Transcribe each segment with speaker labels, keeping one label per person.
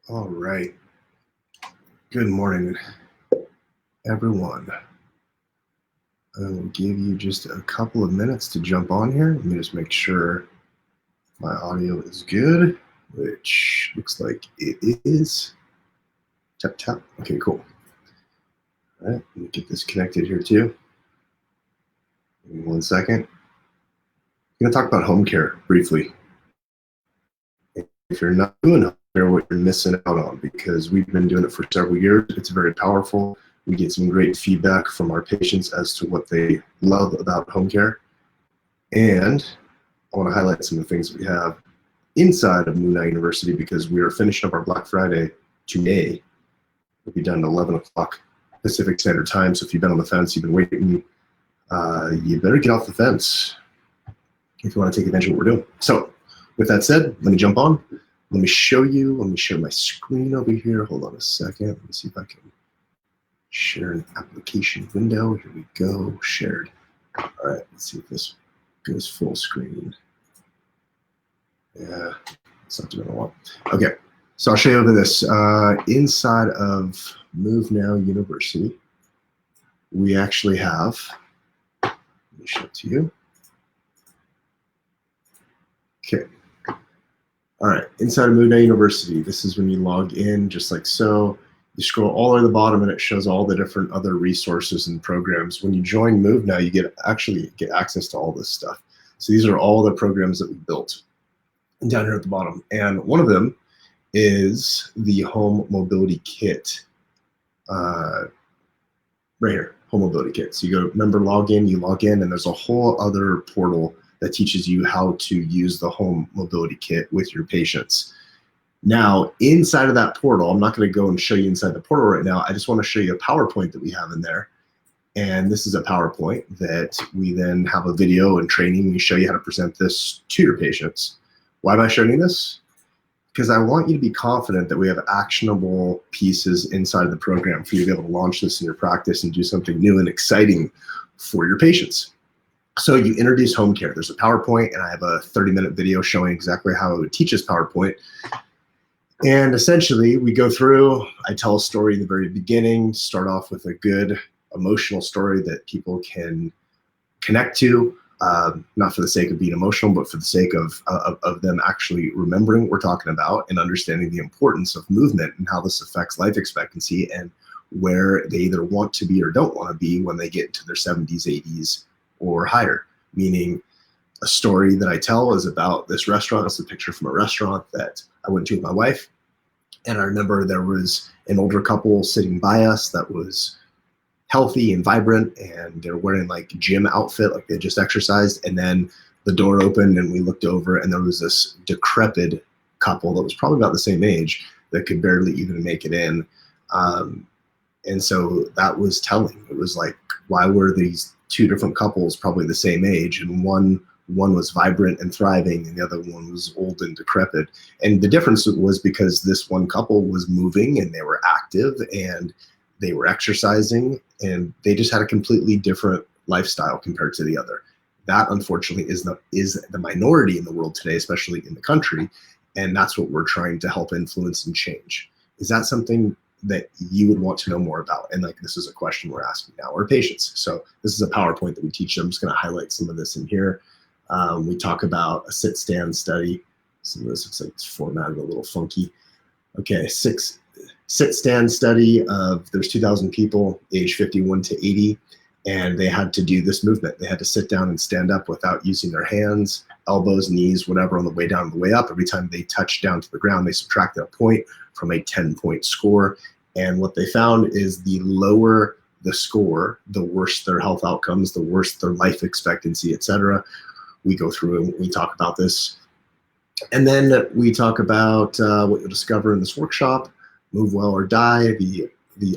Speaker 1: All right. Good morning, everyone. I will give you just a couple of minutes to jump on here. Let me just make sure my audio is good, which looks like it is. Tap, tap. Okay, cool. All right, let me get this connected here too. Give me 1 second. I'm going to talk about home care briefly. If you're not doing home care, what you're missing out on, because we've been doing it for several years. It's very powerful. We get some great feedback from our patients as to what they love about home care. And I want to highlight some of the things we have inside of MoveNow University, because we are finishing up our Black Friday today. It'll be done at 11 o'clock Pacific Standard Time. So if you've been on the fence, you've been waiting, you better get off the fence if you want to take advantage of what we're doing. So with that said, let me jump on. Let me show you. Let me share my screen over here. Hold on a second. Let me see if I can share an application window. Here we go. Shared. All right. Let's see if this goes full screen. Yeah, it's not doing a lot. Okay. So I'll show you over this. Inside of MoveNow University, we actually have, let me show it to you. Okay. All right, inside of MoveNow University, this is when you log in, just like so. You scroll all the way to the bottom and it shows all the different other resources and programs. When you join MoveNow, you actually get access to all this stuff. So these are all the programs that we built down here at the bottom. And one of them is the Home Mobility Kit. Right here, Home Mobility Kit. So you go, member login, you log in, and there's a whole other portal that teaches you how to use the Home Mobility Kit with your patients. Now, inside of that portal, I'm not going to go and show you inside the portal right now. I just want to show you a PowerPoint that we have in there. And this is a PowerPoint that we then have a video and training. We show you how to present this to your patients. Why am I showing you this? Because I want you to be confident that we have actionable pieces inside of the program for you to be able to launch this in your practice and do something new and exciting for your patients. So you introduce home care. There's a PowerPoint, and I have a 30-minute video showing exactly how I would teach this PowerPoint. And essentially, we go through, I tell a story in the very beginning, start off with a good emotional story that people can connect to, not for the sake of being emotional, but for the sake of them actually remembering what we're talking about and understanding the importance of movement and how this affects life expectancy and where they either want to be or don't want to be when they get into their 70s, 80s, or higher. Meaning, a story that I tell is about this restaurant. It's a picture from a restaurant that I went to with my wife. And I remember there was an older couple sitting by us that was healthy and vibrant, and they're wearing like gym outfit, like they just exercised. And then the door opened and we looked over, and there was this decrepit couple that was probably about the same age that could barely even make it in. And so that was telling. It was like, why were these two different couples probably the same age, and one was vibrant and thriving and the other one was old and decrepit? And the difference was because this one couple was moving and they were active and they were exercising, and they just had a completely different lifestyle compared to the other. That, unfortunately, is the minority in the world today, especially in the country, and that's what we're trying to help influence and change. Is that something that you would want to know more about? And like, this is a question we're asking now our patients. So this is a PowerPoint that we teach them. I'm just going to highlight some of this in here. We talk about a SitStand study. Some of this looks like it's formatted a little funky. Okay, SitStand study of, there's 2,000 people age 51 to 80, and they had to do this movement. They had to sit down and stand up without using their hands, elbows, knees, whatever, on the way down and the way up. Every time they touched down to the ground, they subtracted a point from a 10-point score. And what they found is the lower the score, the worse their health outcomes, the worse their life expectancy, etc. We go through and we talk about this. And then we talk about what you'll discover in this workshop: move well or die, the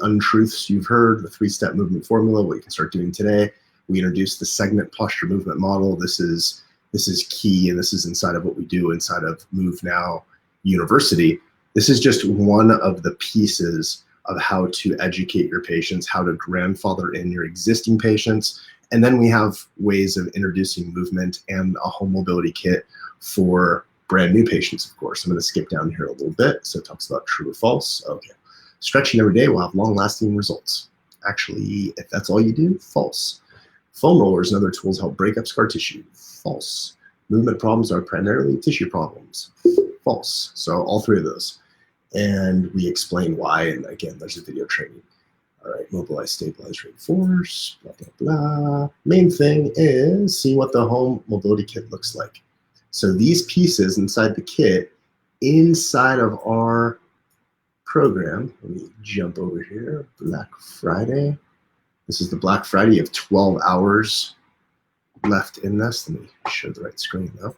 Speaker 1: untruths you've heard, the 3-step movement formula, what you can start doing today. We introduce the segment posture movement model. This is key, and this is inside of what we do inside of MoveNow University. This is just one of the pieces of how to educate your patients, how to grandfather in your existing patients. And then we have ways of introducing movement and a home mobility kit for brand new patients, of course. I'm going to skip down here a little bit. So it talks about true or false. Okay. Stretching every day will have long-lasting results. Actually, if that's all you do, false. Foam rollers and other tools help break up scar tissue. False. Movement problems are primarily tissue problems. False. So all three of those. And we explain why. And again, there's a video training. All right, mobilize, stabilize, reinforce, blah, blah, blah. Main thing is see what the home mobility kit looks like. So these pieces inside the kit, inside of our program, let me jump over here, Black Friday. This is the Black Friday. You have 12 hours left in this. Let me show the right screen though.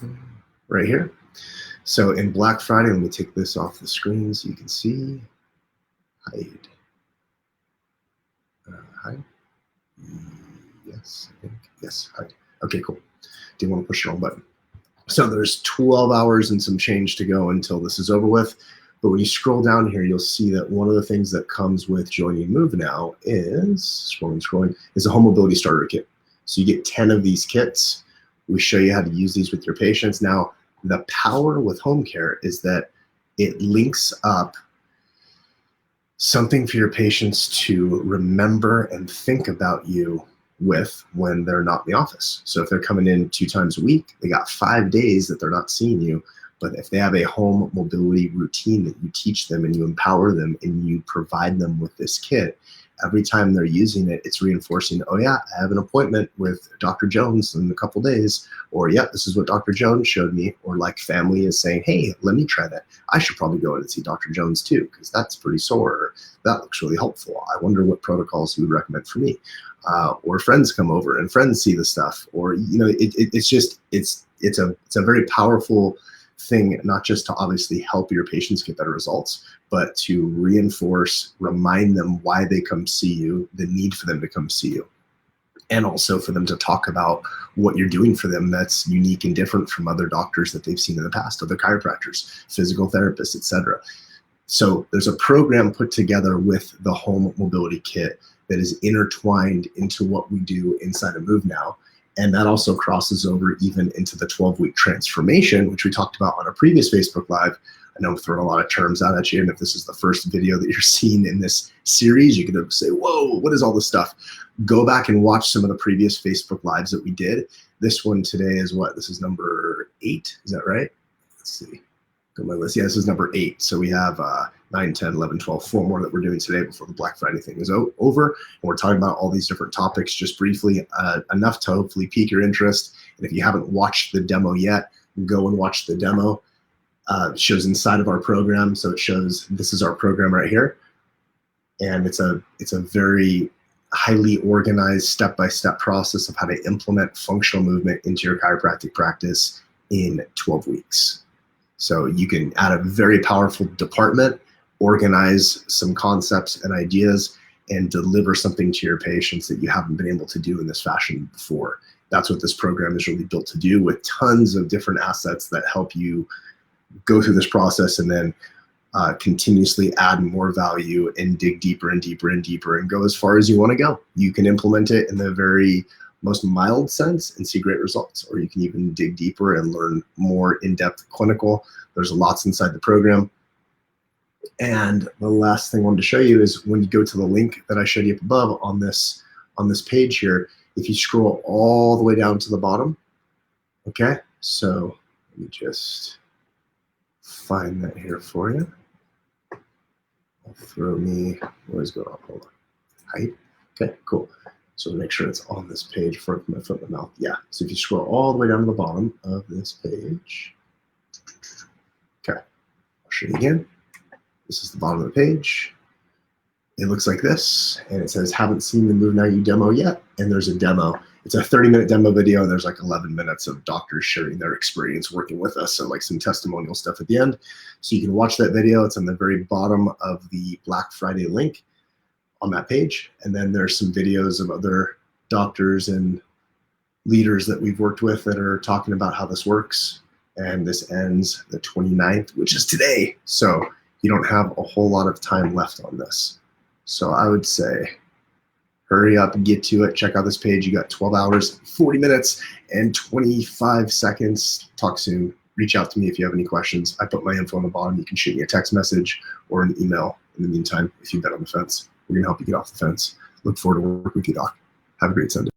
Speaker 1: Okay. Right here. So in Black Friday, let me take this off the screen so you can see. Hide. Hide. Yes, I think. Yes, hide. Okay, cool. Didn't want to push the wrong button. So there's 12 hours and some change to go until this is over with. But when you scroll down here, you'll see that one of the things that comes with joining MoveNow is, scrolling, is a home mobility starter kit. So you get 10 of these kits. We show you how to use these with your patients. Now, the power with Homecare is that it links up something for your patients to remember and think about you with when they're not in the office. So if they're coming in 2 times a week, they got 5 days that they're not seeing you. But if they have a home mobility routine that you teach them and you empower them and you provide them with this kit, every time they're using it, it's reinforcing, oh yeah, I have an appointment with Dr. Jones in a couple days, or yeah, this is what Dr. Jones showed me, or like family is saying, hey, let me try that. I should probably go in and see Dr. Jones too, because that's pretty sore. Or, that looks really helpful. I wonder what protocols he would recommend for me. Or friends come over and friends see the stuff, or it's a very powerful thing, not just to obviously help your patients get better results, but to reinforce, remind them why they come see you, the need for them to come see you, and also for them to talk about what you're doing for them that's unique and different from other doctors that they've seen in the past, other chiropractors, physical therapists, etc. So there's a program put together with the home mobility kit that is intertwined into what we do inside of MoveNow. And that also crosses over even into the 12-week transformation, which we talked about on a previous Facebook Live. I know I'm throwing a lot of terms out at you, and if this is the first video that you're seeing in this series, you could say, whoa, what is all this stuff? Go back and watch some of the previous Facebook Lives that we did. This one today is what? This is number 8, is that right? Let's see. Go to my list. Yeah, this is number 8. So we have 9, 10, 11, 12, 4 more that we're doing today before the Black Friday thing is over. And we're talking about all these different topics just briefly, enough to hopefully pique your interest. And if you haven't watched the demo yet, go and watch the demo. It shows inside of our program. So it shows this is our program right here. And it's a very highly organized step-by-step process of how to implement functional movement into your chiropractic practice in 12 weeks. So you can add a very powerful department, organize some concepts and ideas, and deliver something to your patients that you haven't been able to do in this fashion before. That's what this program is really built to do, with tons of different assets that help you go through this process and then continuously add more value and dig deeper and deeper and deeper and go as far as you want to go. You can implement it in the very most mild sense and see great results, or you can even dig deeper and learn more in-depth clinical. There's lots inside the program. And the last thing I wanted to show you is when you go to the link that I showed you up above on this page here, if you scroll all the way down to the bottom, okay? So let me just find that here for you. What is going on? Hold on. Height. Okay, cool. So make sure it's on this page for my foot and my mouth. Yeah. So if you scroll all the way down to the bottom of this page, okay, I'll show you again. This is the bottom of the page. It looks like this, and it says, haven't seen the MoveNow U demo yet, and there's a demo. It's a 30-minute demo video, and there's like 11 minutes of doctors sharing their experience working with us and like some testimonial stuff at the end. So you can watch that video. It's on the very bottom of the Black Friday link on that page. And then there's some videos of other doctors and leaders that we've worked with that are talking about how this works. And this ends the 29th, which is today. So you don't have a whole lot of time left on this. So I would say Hurry up and get to it. Check out this page. You got 12 hours, 40 minutes, and 25 seconds. Talk soon. Reach out to me if you have any questions. I put my info on the bottom. You can shoot me a text message or an email in the meantime if you've been on the fence. We're going to help you get off the fence. Look forward to working with you, Doc. Have a great Sunday.